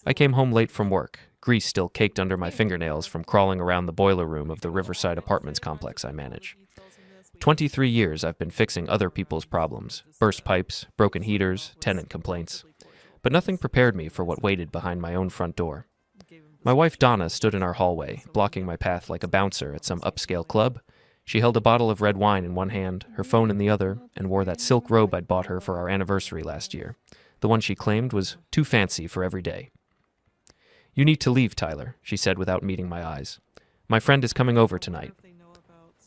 I came home late from work, grease still caked under my fingernails from crawling around the boiler room of the Riverside Apartments complex I manage. 23 years I've been fixing other people's problems, burst pipes, broken heaters, tenant complaints. But nothing prepared me for what waited behind my own front door. My wife Donna stood in our hallway, blocking my path like a bouncer at some upscale club. She held a bottle of red wine in one hand, her phone in the other, and wore that silk robe I'd bought her for our anniversary last year. The one she claimed was too fancy for every day. "You need to leave, Tyler," she said without meeting my eyes. "My friend is coming over tonight."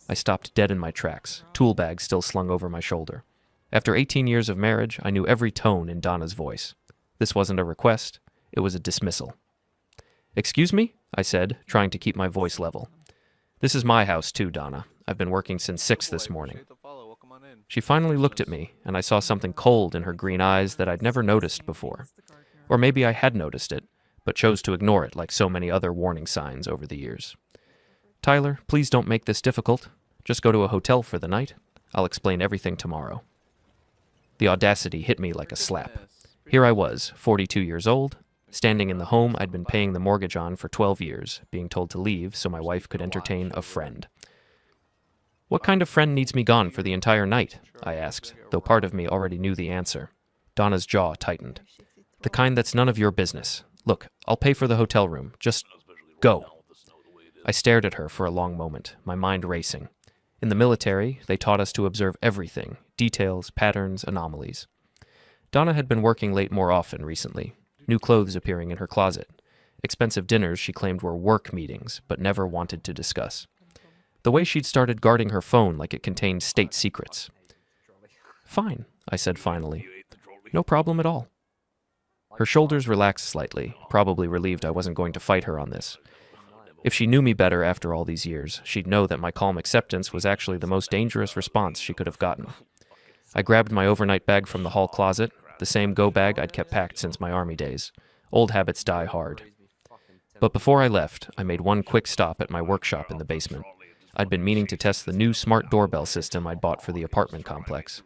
I stopped dead in my tracks, tool bag still slung over my shoulder. After 18 years of marriage, I knew every tone in Donna's voice. This wasn't a request, it was a dismissal. "Excuse me?" I said, trying to keep my voice level. "This is my house too, Donna. I've been working since 6 this morning." She finally looked at me, and I saw something cold in her green eyes that I'd never noticed before. Or maybe I had noticed it, but chose to ignore it like so many other warning signs over the years. "Tyler, please don't make this difficult. Just go to a hotel for the night. I'll explain everything tomorrow." The audacity hit me like a slap. Here I was, 42 years old, standing in the home I'd been paying the mortgage on for 12 years, being told to leave so my wife could entertain a friend. "What kind of friend needs me gone for the entire night?" I asked, though part of me already knew the answer. Donna's jaw tightened. "The kind that's none of your business. Look, I'll pay for the hotel room. Just go." I stared at her for a long moment, my mind racing. In the military, they taught us to observe everything, details, patterns, anomalies. Donna had been working late more often recently, new clothes appearing in her closet. Expensive dinners she claimed were work meetings, but never wanted to discuss. The way she'd started guarding her phone like it contained state secrets. "Fine," I said finally. "No problem at all." Her shoulders relaxed slightly, probably relieved I wasn't going to fight her on this. If she knew me better after all these years, she'd know that my calm acceptance was actually the most dangerous response she could have gotten. I grabbed my overnight bag from the hall closet, the same go bag I'd kept packed since my army days. Old habits die hard. But before I left, I made one quick stop at my workshop in the basement. I'd been meaning to test the new smart doorbell system I'd bought for the apartment complex.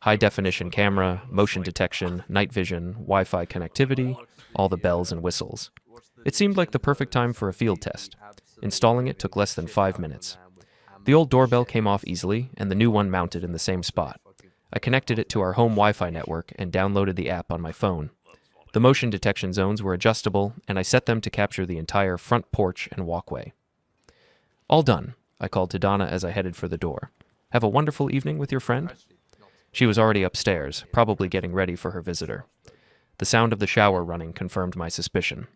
High-definition camera, motion detection, night vision, Wi-Fi connectivity, all the bells and whistles. It seemed like the perfect time for a field test. Installing it took less than 5 minutes. The old doorbell came off easily, and the new one mounted in the same spot. I connected it to our home Wi-Fi network and downloaded the app on my phone. The motion detection zones were adjustable, and I set them to capture the entire front porch and walkway. "All done," I called to Donna as I headed for the door. "Have a wonderful evening with your friend?" She was already upstairs, probably getting ready for her visitor. The sound of the shower running confirmed my suspicion.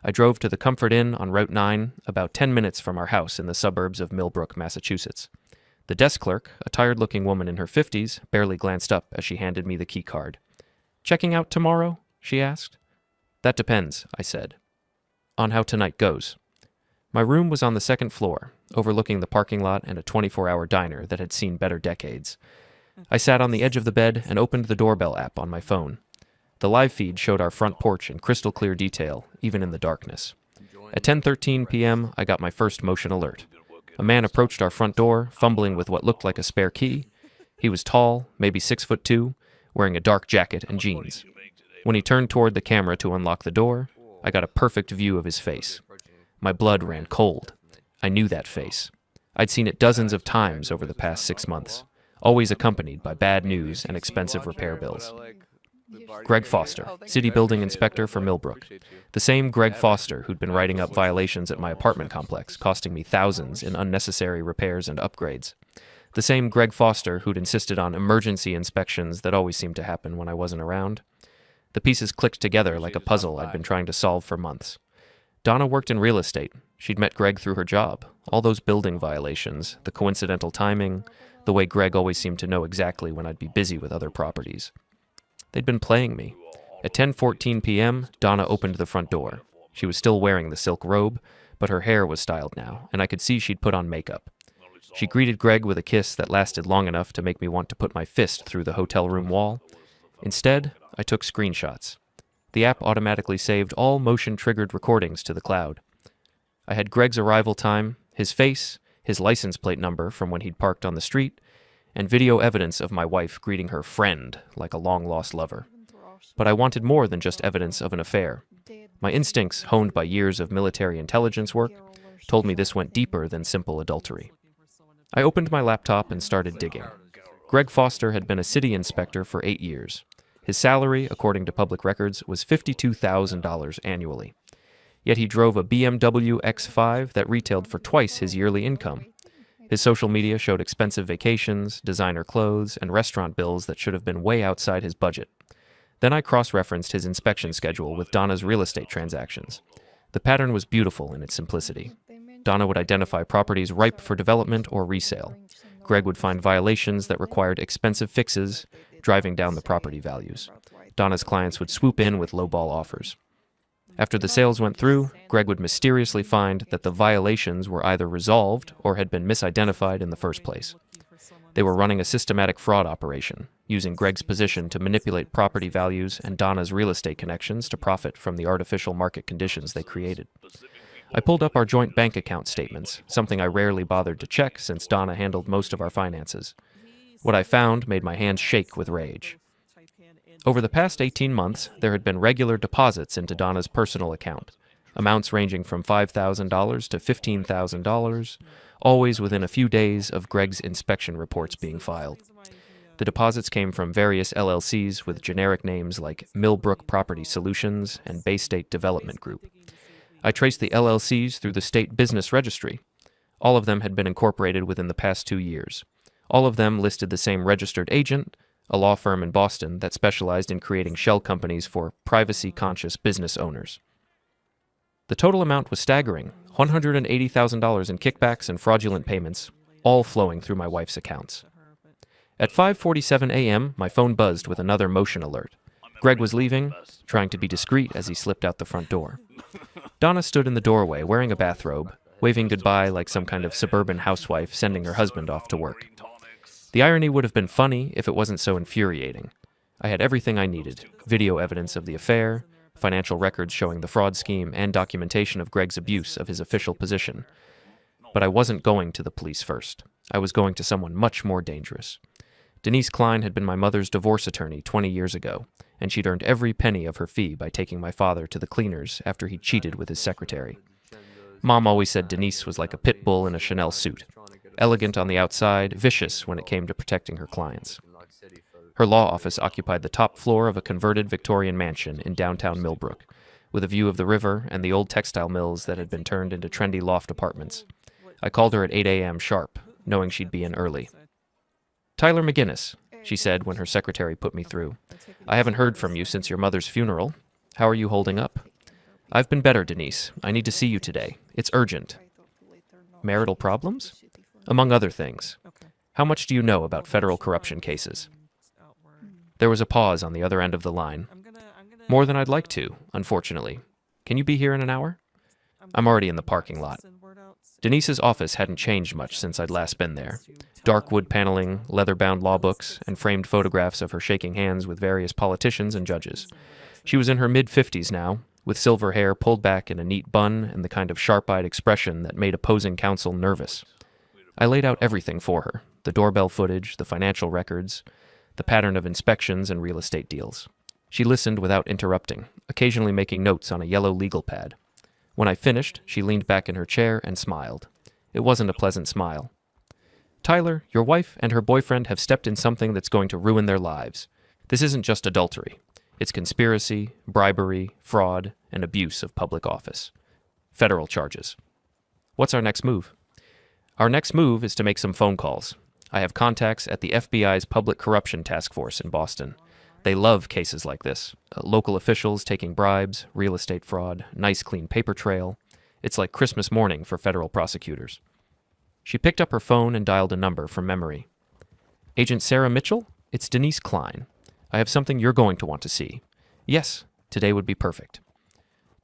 I drove to the Comfort Inn on Route 9, about 10 minutes from our house in the suburbs of Millbrook, Massachusetts. The desk clerk, a tired-looking woman in her 50s, barely glanced up as she handed me the key card. "Checking out tomorrow?" she asked. "That depends," I said. "On how tonight goes." My room was on the second floor, overlooking the parking lot and a 24-hour diner that had seen better decades. I sat on the edge of the bed and opened the doorbell app on my phone. The live feed showed our front porch in crystal clear detail, even in the darkness. At 10:13 p.m., I got my first motion alert. A man approached our front door, fumbling with what looked like a spare key. He was tall, maybe 6'2", wearing a dark jacket and jeans. When he turned toward the camera to unlock the door, I got a perfect view of his face. My blood ran cold. I knew that face. I'd seen it dozens of times over the past 6 months, always accompanied by bad news and expensive repair bills. Greg Foster, city building inspector for Millbrook. The same Greg Foster who'd been writing up violations at my apartment complex, costing me thousands in unnecessary repairs and upgrades. The same Greg Foster who'd insisted on emergency inspections that always seemed to happen when I wasn't around. The pieces clicked together like a puzzle I'd been trying to solve for months. Donna worked in real estate. She'd met Greg through her job. All those building violations, the coincidental timing, the way Greg always seemed to know exactly when I'd be busy with other properties. They'd been playing me. At 10:14 p.m., Donna opened the front door. She was still wearing the silk robe, but her hair was styled now, and I could see she'd put on makeup. She greeted Greg with a kiss that lasted long enough to make me want to put my fist through the hotel room wall. Instead, I took screenshots. The app automatically saved all motion-triggered recordings to the cloud. I had Greg's arrival time, his face, his license plate number from when he'd parked on the street, and video evidence of my wife greeting her friend like a long-lost lover. But I wanted more than just evidence of an affair. My instincts, honed by years of military intelligence work, told me this went deeper than simple adultery. I opened my laptop and started digging. Greg Foster had been a city inspector for 8 years. His salary, according to public records, was $52,000 annually. Yet he drove a BMW X5 that retailed for twice his yearly income. His social media showed expensive vacations, designer clothes, and restaurant bills that should have been way outside his budget. Then I cross-referenced his inspection schedule with Donna's real estate transactions. The pattern was beautiful in its simplicity. Donna would identify properties ripe for development or resale. Greg would find violations that required expensive fixes, driving down the property values. Donna's clients would swoop in with lowball offers. After the sales went through, Greg would mysteriously find that the violations were either resolved or had been misidentified in the first place. They were running a systematic fraud operation, using Greg's position to manipulate property values and Donna's real estate connections to profit from the artificial market conditions they created. I pulled up our joint bank account statements, something I rarely bothered to check since Donna handled most of our finances. What I found made my hands shake with rage. Over the past 18 months, there had been regular deposits into Donna's personal account, amounts ranging from $5,000 to $15,000, always within a few days of Greg's inspection reports being filed. The deposits came from various LLCs with generic names like Millbrook Property Solutions and Bay State Development Group. I traced the LLCs through the state business registry. All of them had been incorporated within the past 2 years. All of them listed the same registered agent, a law firm in Boston that specialized in creating shell companies for privacy-conscious business owners. The total amount was staggering, $180,000 in kickbacks and fraudulent payments, all flowing through my wife's accounts. At 5:47 a.m., my phone buzzed with another motion alert. Greg was leaving, trying to be discreet as he slipped out the front door. Donna stood in the doorway wearing a bathrobe, waving goodbye like some kind of suburban housewife sending her husband off to work. The irony would have been funny if it wasn't so infuriating. I had everything I needed: video evidence of the affair, financial records showing the fraud scheme, and documentation of Greg's abuse of his official position. But I wasn't going to the police first. I was going to someone much more dangerous. Denise Klein had been my mother's divorce attorney 20 years ago, and she'd earned every penny of her fee by taking my father to the cleaners after he cheated with his secretary. Mom always said Denise was like a pit bull in a Chanel suit, elegant on the outside, vicious when it came to protecting her clients. Her law office occupied the top floor of a converted Victorian mansion in downtown Millbrook, with a view of the river and the old textile mills that had been turned into trendy loft apartments. I called her at 8 a.m. sharp, knowing she'd be in early. "Tyler McGinnis," she said when her secretary put me through. "I haven't heard from you since your mother's funeral. How are you holding up?" "I've been better, Denise. I need to see you today. It's urgent." "Marital problems?" "Among other things. How much do you know about federal corruption cases?" There was a pause on the other end of the line. "More than I'd like to, unfortunately. Can you be here in an hour?" "I'm already in the parking lot." Denise's office hadn't changed much since I'd last been there. Dark wood paneling, leather-bound law books, and framed photographs of her shaking hands with various politicians and judges. She was in her mid-50s now, with silver hair pulled back in a neat bun and the kind of sharp-eyed expression that made opposing counsel nervous. I laid out everything for her: the doorbell footage, the financial records, the pattern of inspections and real estate deals. She listened without interrupting, occasionally making notes on a yellow legal pad. When I finished, she leaned back in her chair and smiled. It wasn't a pleasant smile. "Tyler, your wife and her boyfriend have stepped in something that's going to ruin their lives. This isn't just adultery. It's conspiracy, bribery, fraud, and abuse of public office. Federal charges." "What's our next move?" "Our next move is to make some phone calls. I have contacts at the FBI's Public Corruption Task Force in Boston. They love cases like this. Local officials taking bribes, real estate fraud, nice clean paper trail. It's like Christmas morning for federal prosecutors." She picked up her phone and dialed a number from memory. "Agent Sarah Mitchell? It's Denise Klein. I have something you're going to want to see." "Yes, today would be perfect."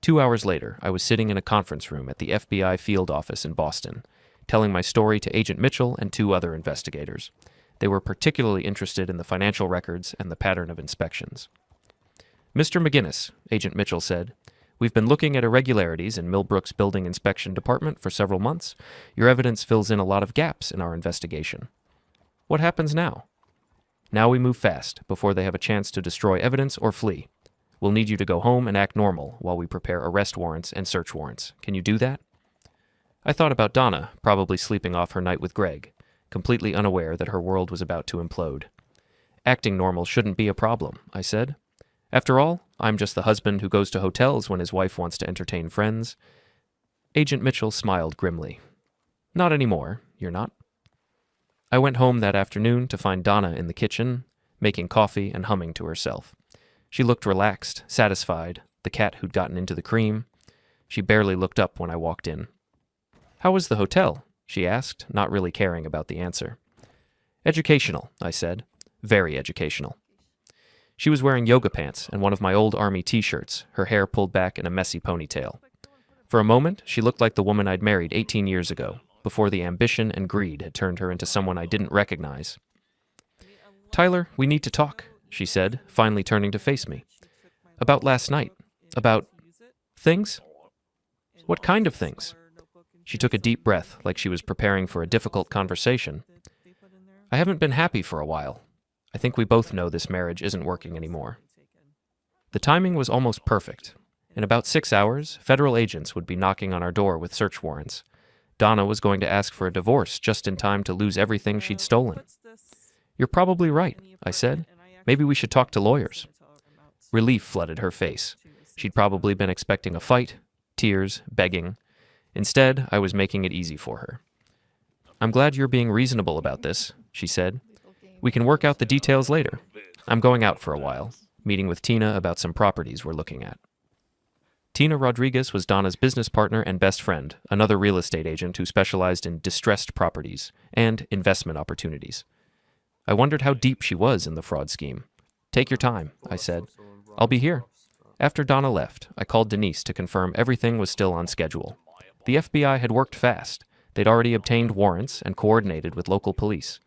2 hours later, I was sitting in a conference room at the FBI field office in Boston, telling my story to Agent Mitchell and 2 other investigators. They were particularly interested in the financial records and the pattern of inspections. "Mr. McGinnis," Agent Mitchell said, "we've been looking at irregularities in Millbrook's building inspection department for several months. Your evidence fills in a lot of gaps in our investigation." "What happens now?" "Now we move fast, before they have a chance to destroy evidence or flee. We'll need you to go home and act normal while we prepare arrest warrants and search warrants. Can you do that? I thought about Donna, probably sleeping off her night with Greg, completely unaware that her world was about to implode. Acting normal shouldn't be a problem, I said. After all, I'm just the husband who goes to hotels when his wife wants to entertain friends. Agent Mitchell smiled grimly. Not anymore, you're not. I went home that afternoon to find Donna in the kitchen, making coffee and humming to herself. She looked relaxed, satisfied, the cat who'd gotten into the cream. She barely looked up when I walked in. How was the hotel? She asked, not really caring about the answer. Educational, I said. Very educational. She was wearing yoga pants and one of my old army t-shirts, her hair pulled back in a messy ponytail. For a moment, she looked like the woman I'd married 18 years ago, before the ambition and greed had turned her into someone I didn't recognize. Tyler, we need to talk, she said, finally turning to face me. About last night. About things? What kind of things? She took a deep breath, like she was preparing for a difficult conversation. I haven't been happy for a while. I think we both know this marriage isn't working anymore. The timing was almost perfect. In about 6 hours, federal agents would be knocking on our door with search warrants. Donna was going to ask for a divorce just in time to lose everything she'd stolen. You're probably right, I said. Maybe we should talk to lawyers. Relief flooded her face. She'd probably been expecting a fight, tears, begging. Instead, I was making it easy for her. I'm glad you're being reasonable about this, she said. We can work out the details later. I'm going out for a while, meeting with Tina about some properties we're looking at. Tina Rodriguez was Donna's business partner and best friend, another real estate agent who specialized in distressed properties and investment opportunities. I wondered how deep she was in the fraud scheme. Take your time, I said. I'll be here. After Donna left, I called Denise to confirm everything was still on schedule. The FBI had worked fast. They'd already obtained warrants and coordinated with local police.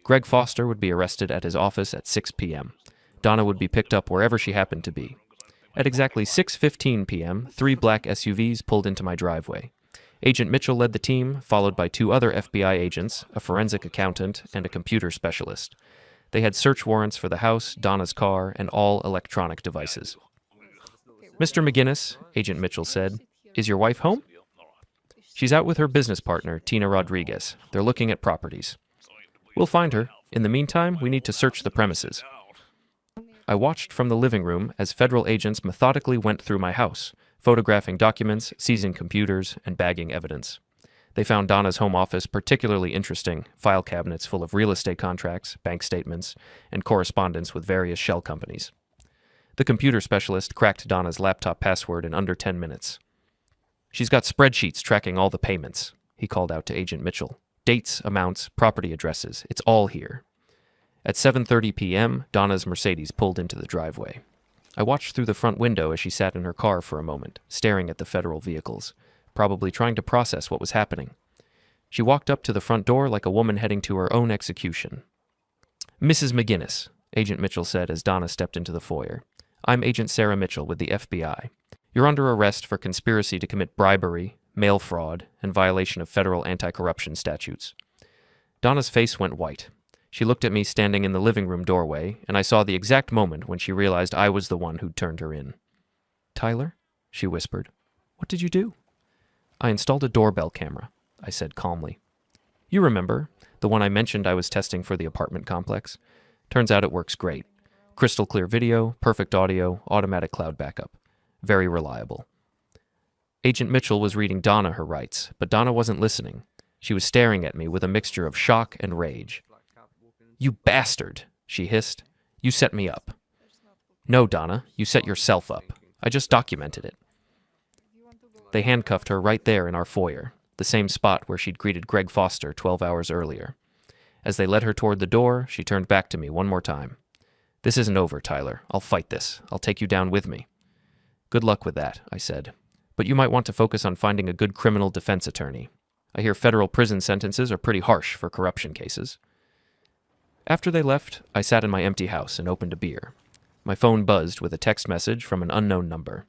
Greg Foster would be arrested at his office at 6 p.m. Donna would be picked up wherever she happened to be. At exactly 6:15 p.m., 3 black SUVs pulled into my driveway. Agent Mitchell led the team, followed by 2 other FBI agents, a forensic accountant, and a computer specialist. They had search warrants for the house, Donna's car, and all electronic devices. Mr. McGinnis, Agent Mitchell said, is your wife home? She's out with her business partner, Tina Rodriguez. They're looking at properties. We'll find her. In the meantime, we need to search the premises. I watched from the living room as federal agents methodically went through my house, photographing documents, seizing computers, and bagging evidence. They found Donna's home office particularly interesting, file cabinets full of real estate contracts, bank statements, and correspondence with various shell companies. The computer specialist cracked Donna's laptop password in under 10 minutes. She's got spreadsheets tracking all the payments, he called out to Agent Mitchell. Dates, amounts, property addresses, it's all here. At 7:30 p.m., Donna's Mercedes pulled into the driveway. I watched through the front window as she sat in her car for a moment, staring at the federal vehicles, probably trying to process what was happening. She walked up to the front door like a woman heading to her own execution. Mrs. McGinnis, Agent Mitchell said as Donna stepped into the foyer. I'm Agent Sarah Mitchell with the FBI. You're under arrest for conspiracy to commit bribery, mail fraud, and violation of federal anti-corruption statutes. Donna's face went white. She looked at me standing in the living room doorway, and I saw the exact moment when she realized I was the one who'd turned her in. Tyler? She whispered. What did you do? I installed a doorbell camera, I said calmly. You remember, the one I mentioned I was testing for the apartment complex? Turns out it works great. Crystal clear video, perfect audio, automatic cloud backup. Very reliable. Agent Mitchell was reading Donna her rights, but Donna wasn't listening. She was staring at me with a mixture of shock and rage. You bastard, she hissed. You set me up. No, Donna, you set yourself up. I just documented it. They handcuffed her right there in our foyer, the same spot where she'd greeted Greg Foster 12 hours earlier. As they led her toward the door, she turned back to me one more time. This isn't over, Tyler. I'll fight this. I'll take you down with me. Good luck with that, I said. But you might want to focus on finding a good criminal defense attorney. I hear federal prison sentences are pretty harsh for corruption cases. After they left, I sat in my empty house and opened a beer. My phone buzzed with a text message from an unknown number.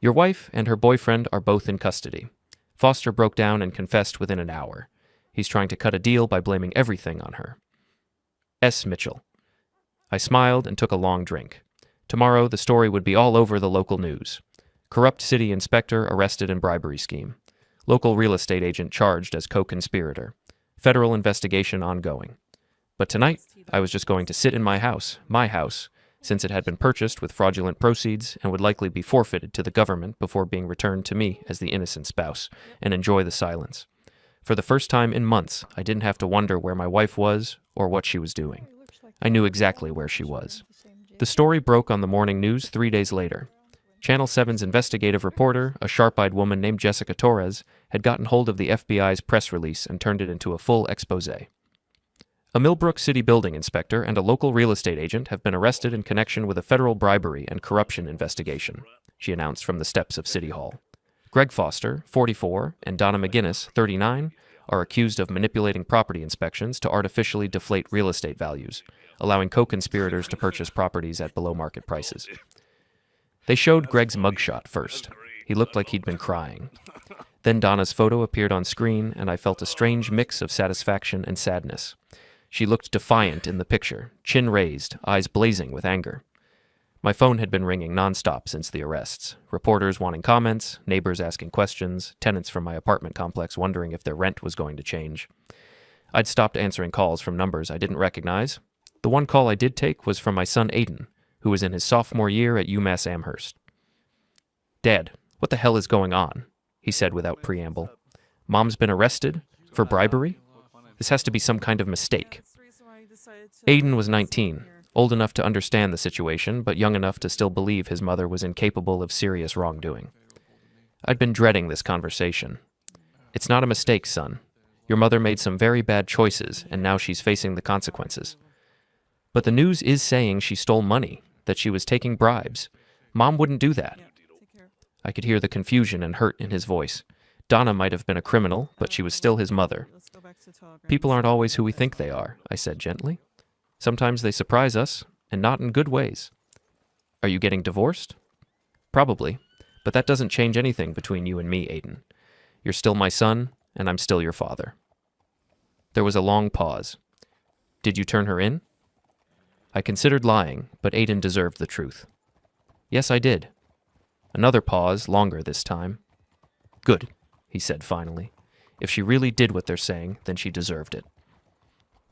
Your wife and her boyfriend are both in custody. Foster broke down and confessed within an hour. He's trying to cut a deal by blaming everything on her. S. Mitchell. I smiled and took a long drink. Tomorrow, the story would be all over the local news. Corrupt city inspector arrested in bribery scheme. Local real estate agent charged as co-conspirator. Federal investigation ongoing. But tonight, I was just going to sit in my house, since it had been purchased with fraudulent proceeds and would likely be forfeited to the government before being returned to me as the innocent spouse, and enjoy the silence. For the first time in months, I didn't have to wonder where my wife was or what she was doing. I knew exactly where she was. The story broke on the morning news 3 days later. Channel 7's investigative reporter, a sharp-eyed woman named Jessica Torres, had gotten hold of the FBI's press release and turned it into a full exposé. A Millbrook City building inspector and a local real estate agent have been arrested in connection with a federal bribery and corruption investigation, she announced from the steps of City Hall. Greg Foster, 44, and Donna McGinnis, 39, are accused of manipulating property inspections to artificially deflate real estate values, allowing co-conspirators to purchase properties at below-market prices. They showed Greg's mugshot first. He looked like he'd been crying. Then Donna's photo appeared on screen, and I felt a strange mix of satisfaction and sadness. She looked defiant in the picture, chin raised, eyes blazing with anger. My phone had been ringing nonstop since the arrests. Reporters wanting comments, neighbors asking questions, tenants from my apartment complex wondering if their rent was going to change. I'd stopped answering calls from numbers I didn't recognize. The one call I did take was from my son Aiden, who was in his sophomore year at UMass Amherst. "Dad, what the hell is going on?" he said without preamble. "Mom's been arrested? For bribery? This has to be some kind of mistake." Aiden was 19, old enough to understand the situation, but young enough to still believe his mother was incapable of serious wrongdoing. I'd been dreading this conversation. "It's not a mistake, son. Your mother made some very bad choices, and now she's facing the consequences. But the news is saying she stole money, that she was taking bribes. Mom wouldn't do that." I could hear the confusion and hurt in his voice. Donna might have been a criminal, but she was still his mother. "People aren't always who we think they are," I said gently. "Sometimes they surprise us, and not in good ways." "Are you getting divorced?" "Probably, but that doesn't change anything between you and me, Aiden. You're still my son, and I'm still your father." There was a long pause. "Did you turn her in?" I considered lying, but Aiden deserved the truth. "Yes, I did." Another pause, longer this time. "Good," he said finally. "If she really did what they're saying, then she deserved it."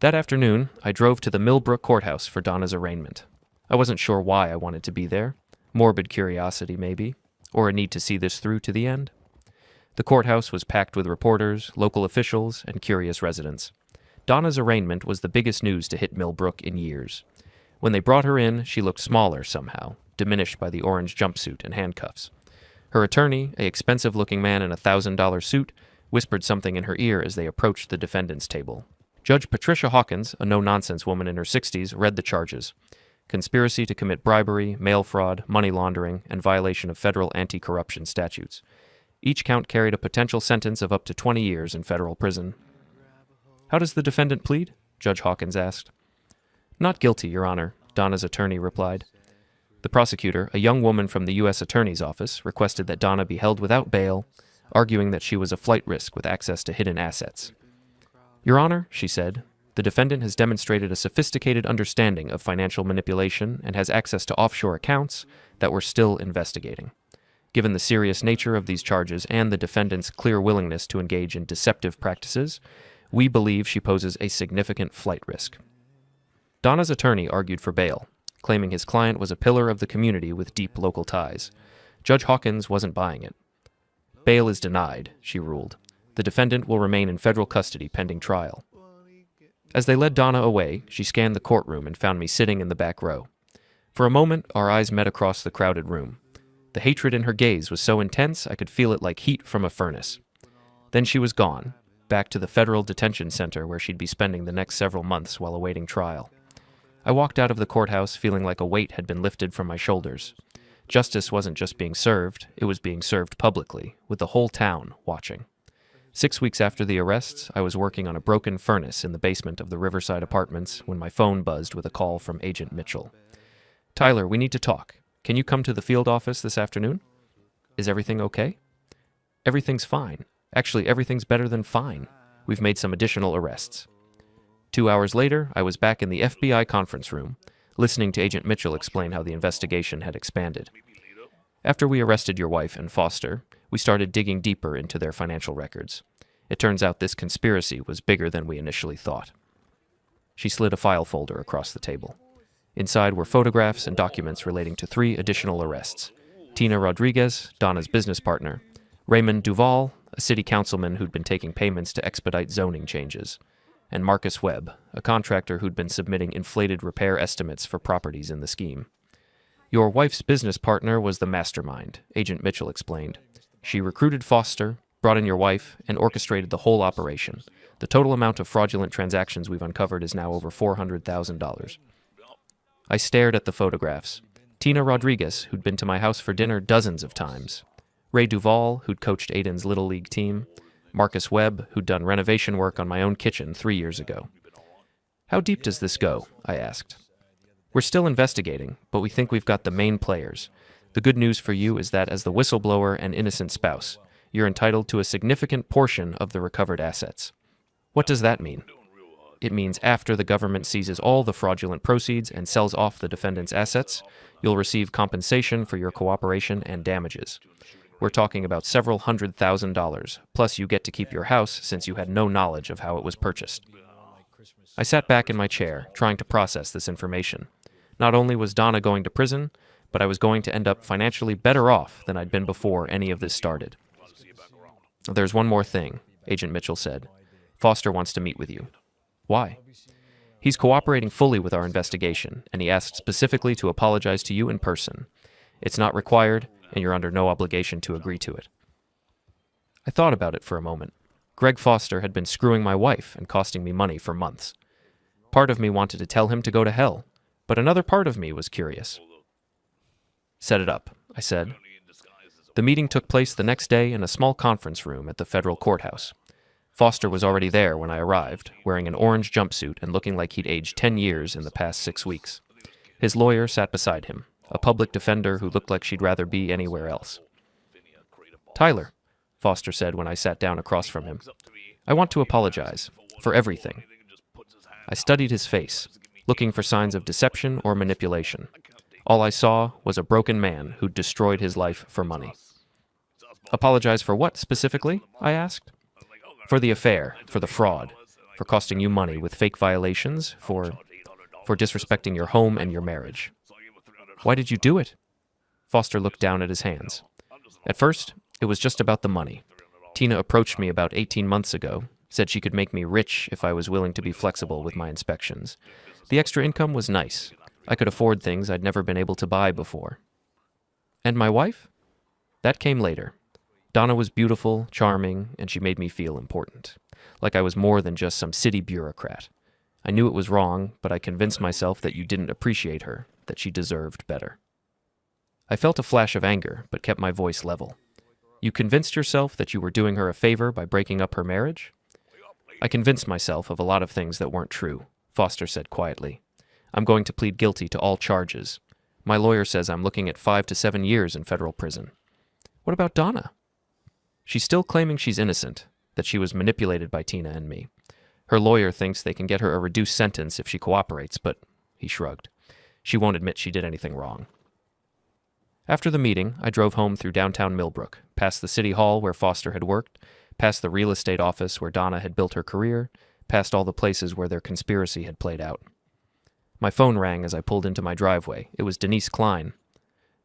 That afternoon, I drove to the Millbrook courthouse for Donna's arraignment. I wasn't sure why I wanted to be there. Morbid curiosity, maybe, or a need to see this through to the end. The courthouse was packed with reporters, local officials, and curious residents. Donna's arraignment was the biggest news to hit Millbrook in years. When they brought her in, she looked smaller somehow, diminished by the orange jumpsuit and handcuffs. Her attorney, an expensive-looking man in a $1,000 suit, whispered something in her ear as they approached the defendant's table. Judge Patricia Hawkins, a no-nonsense woman in her 60s, read the charges. Conspiracy to commit bribery, mail fraud, money laundering, and violation of federal anti-corruption statutes. Each count carried a potential sentence of up to 20 years in federal prison. "How does the defendant plead?" Judge Hawkins asked. "Not guilty, Your Honor," Donna's attorney replied. The prosecutor, a young woman from the U.S. Attorney's Office, requested that Donna be held without bail, arguing that she was a flight risk with access to hidden assets. "Your Honor," she said, "the defendant has demonstrated a sophisticated understanding of financial manipulation and has access to offshore accounts that we're still investigating. Given the serious nature of these charges and the defendant's clear willingness to engage in deceptive practices, we believe she poses a significant flight risk." Donna's attorney argued for bail, claiming his client was a pillar of the community with deep local ties. Judge Hawkins wasn't buying it. "Bail is denied," she ruled. "The defendant will remain in federal custody pending trial." As they led Donna away, she scanned the courtroom and found me sitting in the back row. For a moment, our eyes met across the crowded room. The hatred in her gaze was so intense I could feel it like heat from a furnace. Then she was gone, back to the federal detention center where she'd be spending the next several months while awaiting trial. I walked out of the courthouse feeling like a weight had been lifted from my shoulders. Justice wasn't just being served, it was being served publicly, with the whole town watching. 6 weeks after the arrests, I was working on a broken furnace in the basement of the Riverside Apartments when my phone buzzed with a call from Agent Mitchell. "Tyler, we need to talk. Can you come to the field office this afternoon?" "Is everything okay?" "Everything's fine. Actually, everything's better than fine. We've made some additional arrests." 2 hours later, I was back in the FBI conference room, listening to Agent Mitchell explain how the investigation had expanded. After we arrested your wife and Foster, we started digging deeper into their financial records. It turns out this conspiracy was bigger than we initially thought. She slid a file folder across the table. Inside were photographs and documents relating to 3 additional arrests: Tina Rodriguez, Donna's business partner; Raymond Duval, a city councilman who'd been taking payments to expedite zoning changes; and Marcus Webb, a contractor who'd been submitting inflated repair estimates for properties in the scheme. Your wife's business partner was the mastermind, Agent Mitchell explained. She recruited Foster, brought in your wife, and orchestrated the whole operation. The total amount of fraudulent transactions we've uncovered is now over $400,000. I stared at the photographs. Tina Rodriguez, who'd been to my house for dinner dozens of times; Ray Duval, who'd coached Aiden's Little League team; Marcus Webb, who'd done renovation work on my own kitchen 3 years ago. How deep does this go? I asked. We're still investigating, but we think we've got the main players. The good news for you is that as the whistleblower and innocent spouse, you're entitled to a significant portion of the recovered assets. What does that mean? It means after the government seizes all the fraudulent proceeds and sells off the defendant's assets, you'll receive compensation for your cooperation and damages. We're talking about several $100,000, plus you get to keep your house since you had no knowledge of how it was purchased. I sat back in my chair, trying to process this information. Not only was Donna going to prison, but I was going to end up financially better off than I'd been before any of this started. There's one more thing, Agent Mitchell said. Foster wants to meet with you. Why? He's cooperating fully with our investigation, and he asked specifically to apologize to you in person. It's not required, and you're under no obligation to agree to it. I thought about it for a moment. Greg Foster had been screwing my wife and costing me money for months. Part of me wanted to tell him to go to hell, but another part of me was curious. Set it up, I said. The meeting took place the next day in a small conference room at the federal courthouse. Foster was already there when I arrived, wearing an orange jumpsuit and looking like he'd aged 10 years in the past 6 weeks. His lawyer sat beside him, a public defender who looked like she'd rather be anywhere else. Tyler, Foster said when I sat down across from him, I want to apologize for everything. I studied his face, looking for signs of deception or manipulation. All I saw was a broken man who'd destroyed his life for money. Apologize for what specifically? I asked. For the affair, for the fraud, for costing you money with fake violations, for disrespecting your home and your marriage. Why did you do it? Foster looked down at his hands. At first, it was just about the money. Tina approached me about 18 months ago, said she could make me rich if I was willing to be flexible with my inspections. The extra income was nice. I could afford things I'd never been able to buy before. And my wife? That came later. Donna was beautiful, charming, and she made me feel important, like I was more than just some city bureaucrat. I knew it was wrong, but I convinced myself that you didn't appreciate her, that she deserved better. I felt a flash of anger, but kept my voice level. You convinced yourself that you were doing her a favor by breaking up her marriage? I convinced myself of a lot of things that weren't true, Foster said quietly. I'm going to plead guilty to all charges. My lawyer says I'm looking at 5 to 7 years in federal prison. What about Donna? She's still claiming she's innocent, that she was manipulated by Tina and me. Her lawyer thinks they can get her a reduced sentence if she cooperates, but he shrugged. She won't admit she did anything wrong. After the meeting, I drove home through downtown Millbrook, past the city hall where Foster had worked, past the real estate office where Donna had built her career, past all the places where their conspiracy had played out. My phone rang as I pulled into my driveway. It was Denise Klein.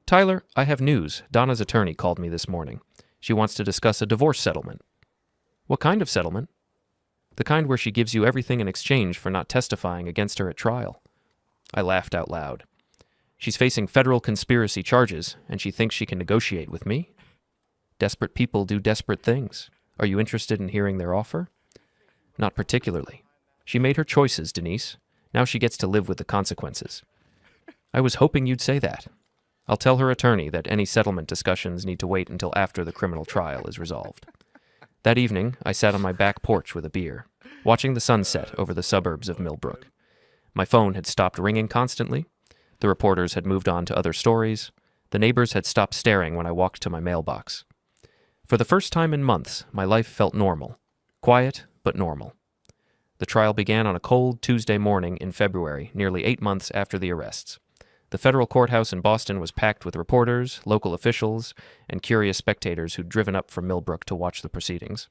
Tyler, I have news. Donna's attorney called me this morning. She wants to discuss a divorce settlement. What kind of settlement? The kind where she gives you everything in exchange for not testifying against her at trial. I laughed out loud. She's facing federal conspiracy charges, and she thinks she can negotiate with me? Desperate people do desperate things. Are you interested in hearing their offer? Not particularly. She made her choices, Denise. Now she gets to live with the consequences. I was hoping you'd say that. I'll tell her attorney that any settlement discussions need to wait until after the criminal trial is resolved. That evening, I sat on my back porch with a beer, watching the sunset over the suburbs of Millbrook. My phone had stopped ringing constantly. The reporters had moved on to other stories. The neighbors had stopped staring when I walked to my mailbox. For the first time in months, my life felt normal. Quiet, but normal. The trial began on a cold Tuesday morning in February, nearly 8 months after the arrests. The federal courthouse in Boston was packed with reporters, local officials, and curious spectators who'd driven up from Millbrook to watch the proceedings.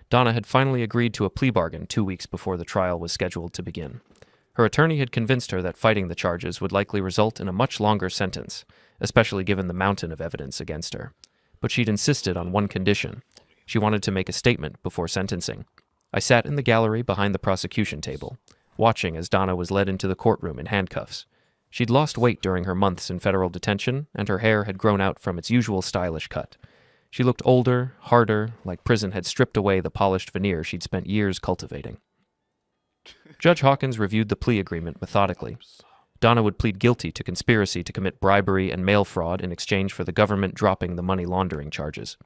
Donna had finally agreed to a plea bargain 2 weeks before the trial was scheduled to begin. Her attorney had convinced her that fighting the charges would likely result in a much longer sentence, especially given the mountain of evidence against her. But she'd insisted on one condition. She wanted to make a statement before sentencing. I sat in the gallery behind the prosecution table, watching as Donna was led into the courtroom in handcuffs. She'd lost weight during her months in federal detention, and her hair had grown out from its usual stylish cut. She looked older, harder, like prison had stripped away the polished veneer she'd spent years cultivating. Judge Hawkins reviewed the plea agreement methodically. Donna would plead guilty to conspiracy to commit bribery and mail fraud in exchange for the government dropping the money laundering charges.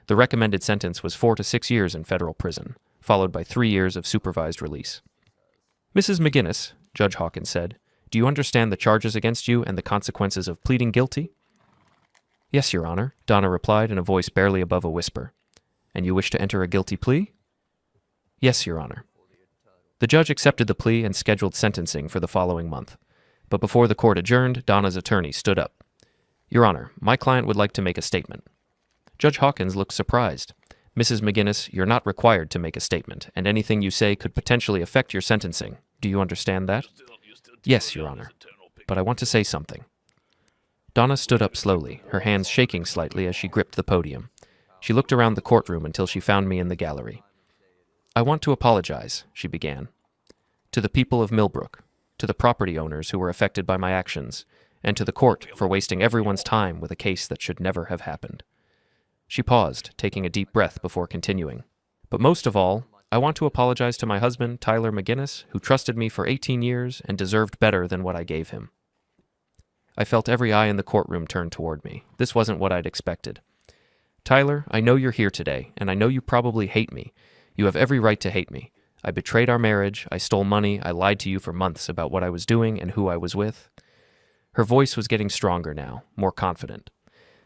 The recommended sentence was 4 to 6 years in federal prison, followed by 3 years of supervised release. "Mrs. McGinnis," Judge Hawkins said, "do you understand the charges against you and the consequences of pleading guilty?" "Yes, Your Honor," Donna replied in a voice barely above a whisper. "And you wish to enter a guilty plea?" "Yes, Your Honor." The judge accepted the plea and scheduled sentencing for the following month. But before the court adjourned, Donna's attorney stood up. "Your Honor, my client would like to make a statement." Judge Hawkins looked surprised. "Mrs. McGinnis, you're not required to make a statement, and anything you say could potentially affect your sentencing. Do you understand that?" "Yes, Your Honor. But I want to say something." Donna stood up slowly, her hands shaking slightly as she gripped the podium. She looked around the courtroom until she found me in the gallery. "I want to apologize," she began, "to the people of Millbrook, to the property owners who were affected by my actions, and to the court for wasting everyone's time with a case that should never have happened." She paused, taking a deep breath before continuing. "But most of all, I want to apologize to my husband, Tyler McGinnis, who trusted me for 18 years and deserved better than what I gave him." I felt every eye in the courtroom turn toward me. This wasn't what I'd expected. "Tyler, I know you're here today, and I know you probably hate me. You have every right to hate me. I betrayed our marriage, I stole money, I lied to you for months about what I was doing and who I was with." Her voice was getting stronger now, more confident.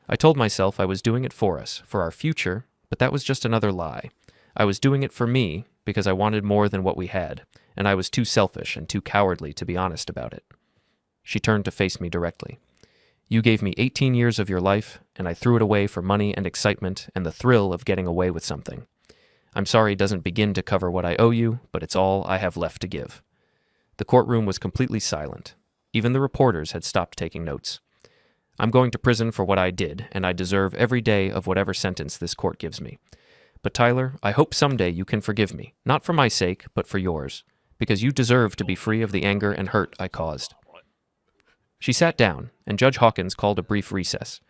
"I told myself I was doing it for us, for our future, but that was just another lie. I was doing it for me because I wanted more than what we had, and I was too selfish and too cowardly to be honest about it." She turned to face me directly. "You gave me 18 years of your life, and I threw it away for money and excitement and the thrill of getting away with something. I'm sorry it doesn't begin to cover what I owe you, but it's all I have left to give." The courtroom was completely silent. Even the reporters had stopped taking notes. "I'm going to prison for what I did, and I deserve every day of whatever sentence this court gives me. But Tyler, I hope someday you can forgive me, not for my sake, but for yours, because you deserve to be free of the anger and hurt I caused." She sat down, and Judge Hawkins called a brief recess.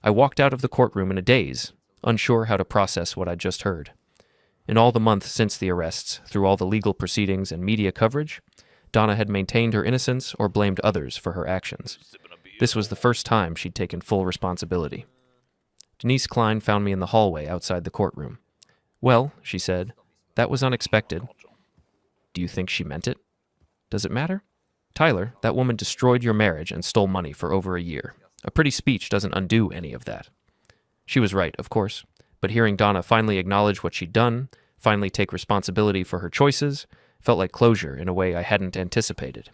I walked out of the courtroom in a daze, unsure how to process what I'd just heard. In all the months since the arrests, through all the legal proceedings and media coverage, Donna had maintained her innocence or blamed others for her actions. This was the first time she'd taken full responsibility. Denise Klein found me in the hallway outside the courtroom. "Well," she said, "that was unexpected." "Do you think she meant it?" "Does it matter?" "Tyler, that woman destroyed your marriage and stole money for over a year. A pretty speech doesn't undo any of that." She was right, of course, but hearing Donna finally acknowledge what she'd done, finally take responsibility for her choices, felt like closure in a way I hadn't anticipated.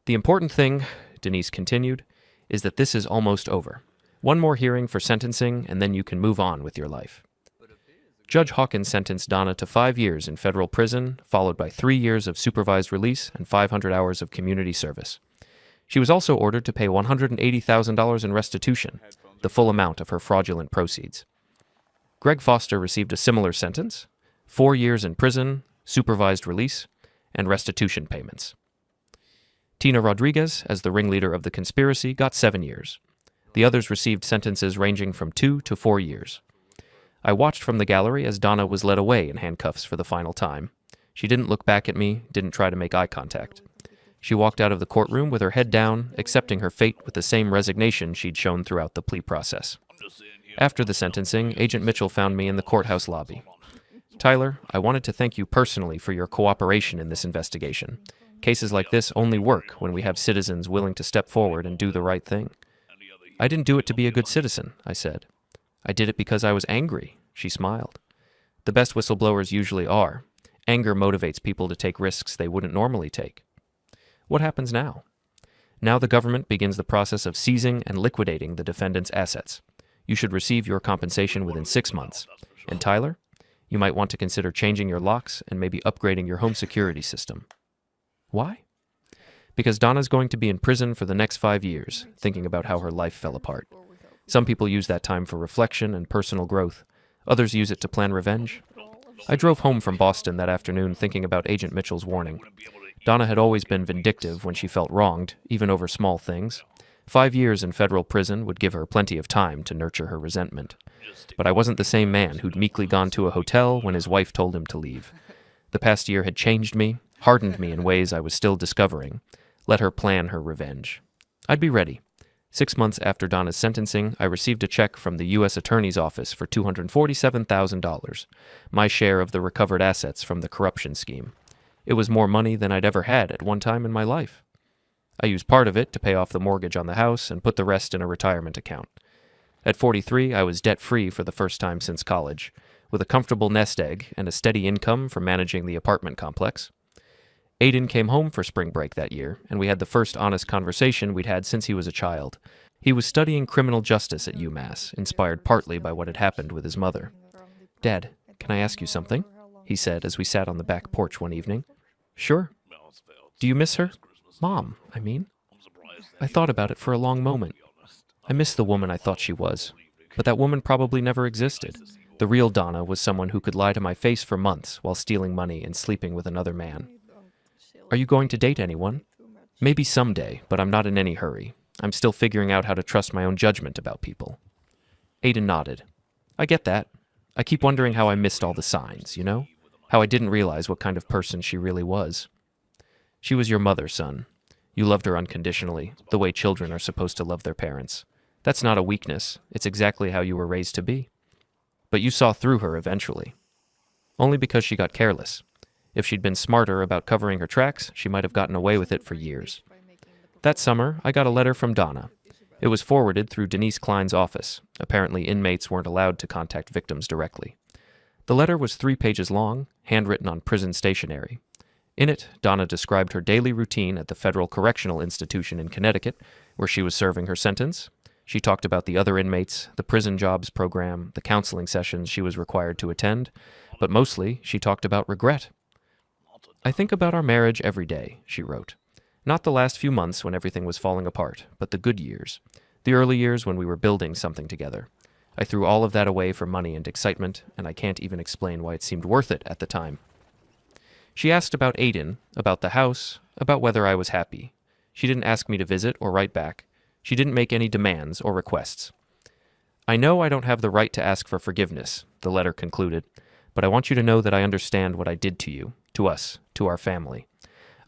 "The important thing," Denise continued, "is that this is almost over. One more hearing for sentencing, and then you can move on with your life." Judge Hawkins sentenced Donna to 5 years in federal prison, followed by 3 years of supervised release and 500 hours of community service. She was also ordered to pay $180,000 in restitution, the full amount of her fraudulent proceeds. Greg Foster received a similar sentence, 4 years in prison, supervised release, and restitution payments. Tina Rodriguez, as the ringleader of the conspiracy, got 7 years. The others received sentences ranging from 2 to 4 years. I watched from the gallery as Donna was led away in handcuffs for the final time. She didn't look back at me, didn't try to make eye contact. She walked out of the courtroom with her head down, accepting her fate with the same resignation she'd shown throughout the plea process. After the sentencing, Agent Mitchell found me in the courthouse lobby. "Tyler, I wanted to thank you personally for your cooperation in this investigation. Cases like this only work when we have citizens willing to step forward and do the right thing." "I didn't do it to be a good citizen," I said. "I did it because I was angry," she smiled. "The best whistleblowers usually are. Anger motivates people to take risks they wouldn't normally take. What happens now? Now the government begins the process of seizing and liquidating the defendant's assets. You should receive your compensation within 6 months. And Tyler, you might want to consider changing your locks and maybe upgrading your home security system. Why? Because Donna's going to be in prison for the next 5 years, thinking about how her life fell apart. Some people use that time for reflection and personal growth. Others use it to plan revenge. I drove home from Boston that afternoon thinking about Agent Mitchell's warning. Donna had always been vindictive when she felt wronged, even over small things. 5 years in federal prison would give her plenty of time to nurture her resentment. But I wasn't the same man who'd meekly gone to a hotel when his wife told him to leave. The past year had changed me, hardened me in ways I was still discovering. Let her plan her revenge. I'd be ready. 6 months after Donna's sentencing, I received a check from the U.S. Attorney's Office for $247,000, my share of the recovered assets from the corruption scheme. It was more money than I'd ever had at one time in my life. I used part of it to pay off the mortgage on the house and put the rest in a retirement account. At 43, I was debt-free for the first time since college, with a comfortable nest egg and a steady income from managing the apartment complex. Aiden came home for spring break that year, and we had the first honest conversation we'd had since he was a child. He was studying criminal justice at UMass, inspired partly by what had happened with his mother. "Dad, can I ask you something?" he said as we sat on the back porch one evening. "Sure." "Do you miss her?" "Mom, I mean." I thought about it for a long moment. I miss the woman I thought she was, but that woman probably never existed. The real Donna was someone who could lie to my face for months while stealing money and sleeping with another man. "Are you going to date anyone?" "Maybe someday, but I'm not in any hurry. I'm still figuring out how to trust my own judgment about people." Aiden nodded. "I get that. I keep wondering how I missed all the signs, you know? How I didn't realize what kind of person she really was." "She was your mother, son. You loved her unconditionally, the way children are supposed to love their parents. That's not a weakness. It's exactly how you were raised to be. But you saw through her eventually. Only because she got careless. If she'd been smarter about covering her tracks, she might have gotten away with it for years." That summer, I got a letter from Donna. It was forwarded through Denise Klein's office. Apparently, inmates weren't allowed to contact victims directly. The letter was 3 pages long, handwritten on prison stationery. In it, Donna described her daily routine at the Federal Correctional Institution in Connecticut, where she was serving her sentence. She talked about the other inmates, the prison jobs program, the counseling sessions she was required to attend, but mostly she talked about regret. "I think about our marriage every day," she wrote. "Not the last few months when everything was falling apart, but the good years. The early years when we were building something together. I threw all of that away for money and excitement, and I can't even explain why it seemed worth it at the time." She asked about Aiden, about the house, about whether I was happy. She didn't ask me to visit or write back. She didn't make any demands or requests. "I know I don't have the right to ask for forgiveness," the letter concluded, "but I want you to know that I understand what I did to you, to us, to our family.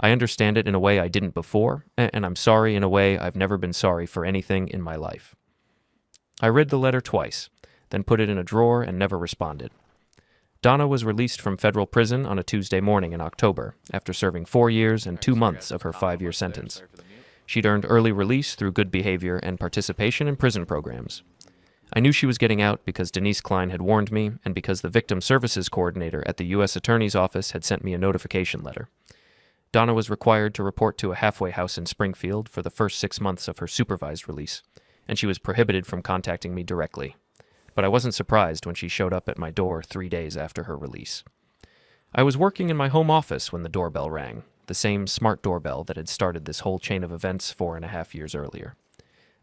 I understand it in a way I didn't before, and I'm sorry in a way I've never been sorry for anything in my life." I read the letter twice, then put it in a drawer and never responded. Donna was released from federal prison on a Tuesday morning in October, after serving 4 years and 2 months of her 5-year sentence. She'd earned early release through good behavior and participation in prison programs. I knew she was getting out because Denise Klein had warned me and because the Victim Services Coordinator at the U.S. Attorney's Office had sent me a notification letter. Donna was required to report to a halfway house in Springfield for the first 6 months of her supervised release, and she was prohibited from contacting me directly. But I wasn't surprised when she showed up at my door 3 days after her release. I was working in my home office when the doorbell rang, the same smart doorbell that had started this whole chain of events 4.5 years earlier.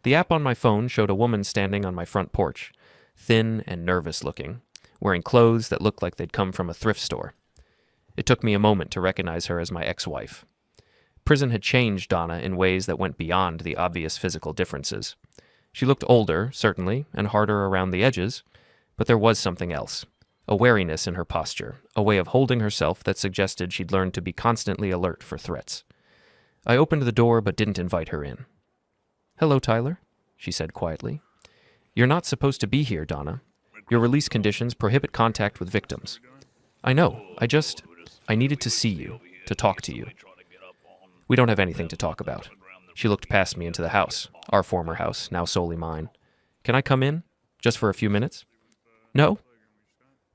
The app on my phone showed a woman standing on my front porch, thin and nervous looking, wearing clothes that looked like they'd come from a thrift store. It took me a moment to recognize her as my ex-wife. Prison had changed Donna in ways that went beyond the obvious physical differences. She looked older, certainly, and harder around the edges, but there was something else. A wariness in her posture, a way of holding herself that suggested she'd learned to be constantly alert for threats. I opened the door but didn't invite her in. "Hello, Tyler," she said quietly. "You're not supposed to be here, Donna. Your release conditions prohibit contact with victims." "I know. I needed to see you, to talk to you." "We don't have anything to talk about." She looked past me into the house, our former house, now solely mine. "Can I come in? Just for a few minutes?" "No."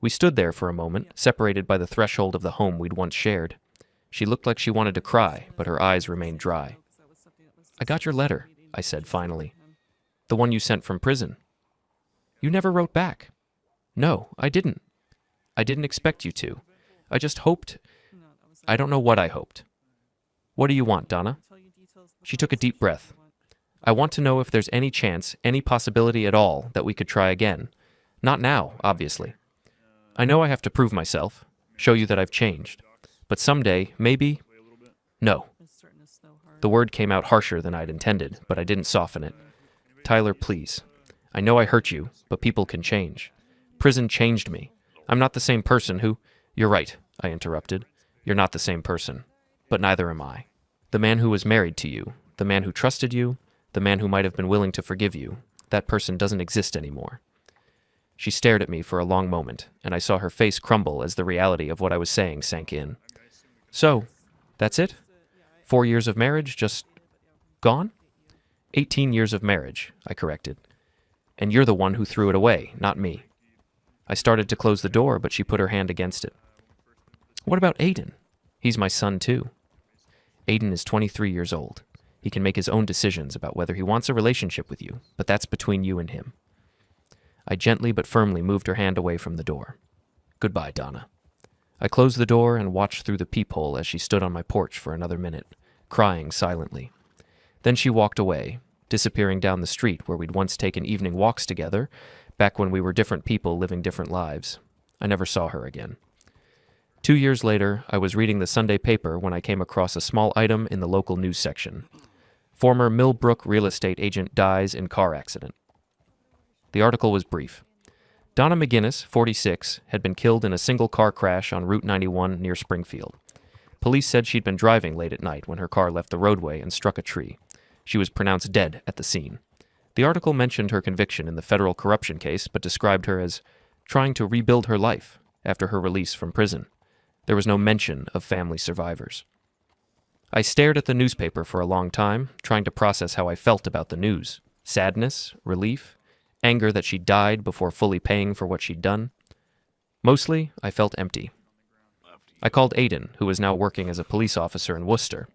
We stood there for a moment, separated by the threshold of the home we'd once shared. She looked like she wanted to cry, but her eyes remained dry. "I got your letter," I said finally. "The one you sent from prison." "You never wrote back." "No, I didn't. I didn't expect you to. I just hoped. I don't know what I hoped." "What do you want, Donna?" She took a deep breath. "I want to know if there's any chance, any possibility at all, that we could try again. Not now, obviously. I know I have to prove myself, show you that I've changed. But someday, maybe—" "No." The word came out harsher than I'd intended, but I didn't soften it. "Tyler, please. I know I hurt you, but people can change. Prison changed me. I'm not the same person who—" "You're right," I interrupted. "You're not the same person. But neither am I. The man who was married to you, the man who trusted you, the man who might have been willing to forgive you, that person doesn't exist anymore." She stared at me for a long moment, and I saw her face crumble as the reality of what I was saying sank in. "So, that's it? 4 years of marriage just gone?" 18 years of marriage, I corrected. "And you're the one who threw it away, not me." I started to close the door, but she put her hand against it. "What about Aiden? He's my son, too." "Aiden is 23 years old. He can make his own decisions about whether he wants a relationship with you, but that's between you and him." I gently but firmly moved her hand away from the door. "Goodbye, Donna." I closed the door and watched through the peephole as she stood on my porch for another minute, crying silently. Then she walked away, disappearing down the street where we'd once taken evening walks together, back when we were different people living different lives. I never saw her again. 2 years later, I was reading the Sunday paper when I came across a small item in the local news section. "Former Millbrook real estate agent dies in car accident." The article was brief. Donna McGinnis, 46, had been killed in a single car crash on Route 91 near Springfield. Police said she'd been driving late at night when her car left the roadway and struck a tree. She was pronounced dead at the scene. The article mentioned her conviction in the federal corruption case, but described her as trying to rebuild her life after her release from prison. There was no mention of family survivors. I stared at the newspaper for a long time, trying to process how I felt about the news. Sadness, relief, anger that she died before fully paying for what she'd done. Mostly, I felt empty. I called Aiden, who was now working as a police officer in Worcester.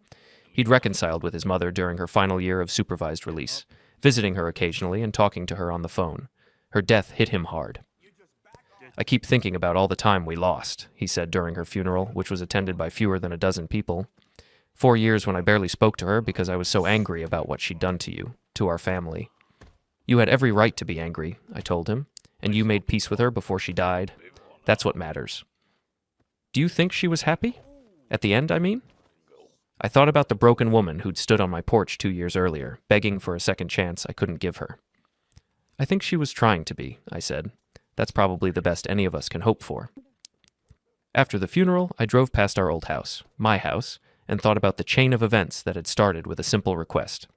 He'd reconciled with his mother during her final year of supervised release, visiting her occasionally and talking to her on the phone. Her death hit him hard. "I keep thinking about all the time we lost," he said during her funeral, which was attended by fewer than a dozen people. 4 years when I barely spoke to her because I was so angry about what she'd done to you, to our family. "You had every right to be angry," I told him, "and you made peace with her before she died. That's what matters." "Do you think she was happy? At the end, I mean?" I thought about the broken woman who'd stood on my porch 2 years earlier, begging for a second chance I couldn't give her. "I think she was trying to be," I said. "That's probably the best any of us can hope for." After the funeral, I drove past our old house, my house, and thought about the chain of events that had started with a simple request.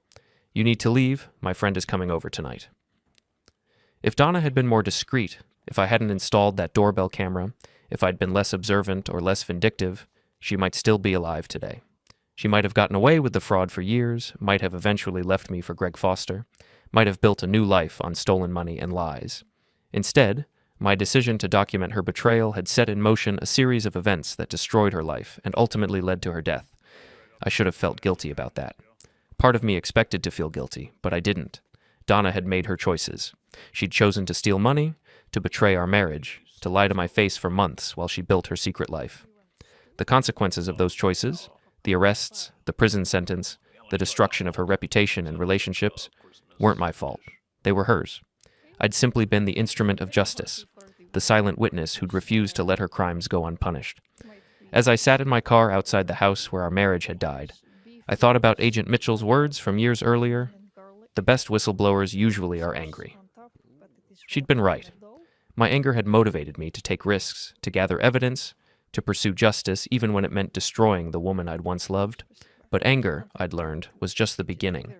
"You need to leave. My friend is coming over tonight." If Donna had been more discreet, if I hadn't installed that doorbell camera, if I'd been less observant or less vindictive, she might still be alive today. She might have gotten away with the fraud for years, might have eventually left me for Greg Foster, might have built a new life on stolen money and lies. Instead, my decision to document her betrayal had set in motion a series of events that destroyed her life and ultimately led to her death. I should have felt guilty about that. Part of me expected to feel guilty, but I didn't. Donna had made her choices. She'd chosen to steal money, to betray our marriage, to lie to my face for months while she built her secret life. The consequences of those choices, the arrests, the prison sentence, the destruction of her reputation and relationships, weren't my fault. They were hers. I'd simply been the instrument of justice, the silent witness who'd refused to let her crimes go unpunished. As I sat in my car outside the house where our marriage had died, I thought about Agent Mitchell's words from years earlier. The best whistleblowers usually are angry. She'd been right. My anger had motivated me to take risks, to gather evidence, to pursue justice even when it meant destroying the woman I'd once loved. But anger, I'd learned, was just the beginning.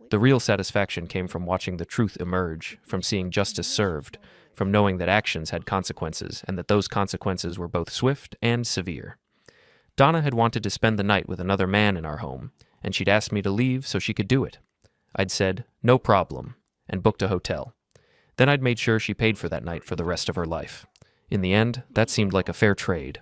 The real satisfaction came from watching the truth emerge, from seeing justice served, from knowing that actions had consequences and that those consequences were both swift and severe. Donna had wanted to spend the night with another man in our home, and she'd asked me to leave so she could do it. I'd said, "No problem," and booked a hotel. Then I'd made sure she paid for that night for the rest of her life. In the end, that seemed like a fair trade.